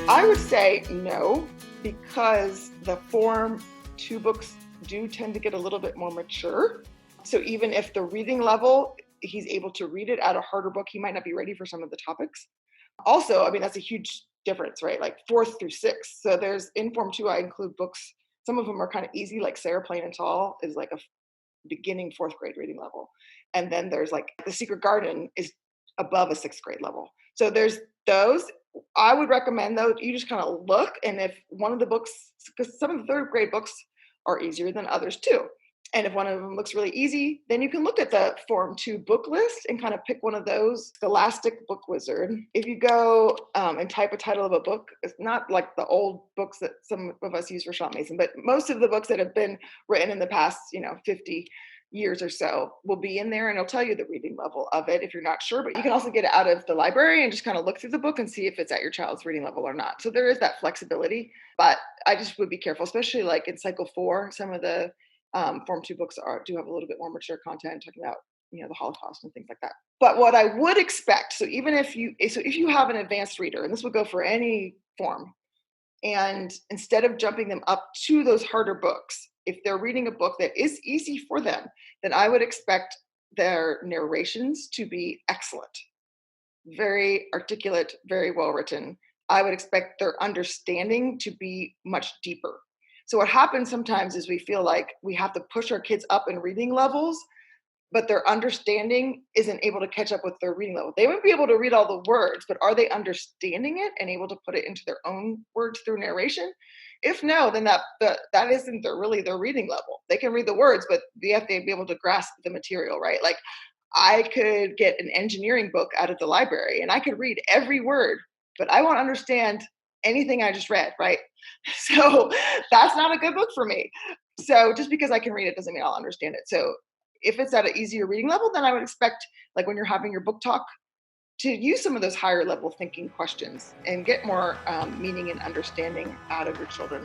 I would say no, because the Form 2 books do tend to get a little bit more mature. So even if the reading level, he's able to read it at a harder book, he might not be ready for some of the topics. Also, I mean, that's a huge difference, right? Like 4th through 6th. So there's in Form 2, I include books. Some of them are kind of easy, like Sarah Plain and Tall is like a beginning 4th grade reading level. And then there's like The Secret Garden is above a 6th grade level. So there's those. I would recommend though, you just kind of look, and if one of the books, because some of the 3rd grade books are easier than others too. And if one of them looks really easy, then you can look at the Form 2 book list and kind of pick one of those. Scholastic Book Wizard. If you go and type a title of a book, it's not like the old books that some of us use for Shot Mason, but most of the books that have been written in the past, 50 years or so will be in there, and it'll tell you the reading level of it if you're not sure. But you can also get it out of the library and just kind of look through the book and see if it's at your child's reading level or not. So there is that flexibility, but I just would be careful, especially like in cycle 4. Some of the Form 2 books do have a little bit more mature content, talking about the Holocaust and things like that. But what I would expect, so if you have an advanced reader, and this would go for any form, and instead of jumping them up to those harder books, if they're reading a book that is easy for them, then I would expect their narrations to be excellent, very articulate, very well written. I would expect their understanding to be much deeper. So what happens sometimes is we feel like we have to push our kids up in reading levels, but their understanding isn't able to catch up with their reading level. They might be able to read all the words, but are they understanding it and able to put it into their own words through narration? If no, then that isn't really their reading level. They can read the words, but they have to be able to grasp the material, right? Like I could get an engineering book out of the library and I could read every word, but I won't understand anything I just read, right? So that's not a good book for me. So just because I can read it doesn't mean I'll understand it. So if it's at an easier reading level, then I would expect, like when you're having your book talk, to use some of those higher level thinking questions and get more meaning and understanding out of your children.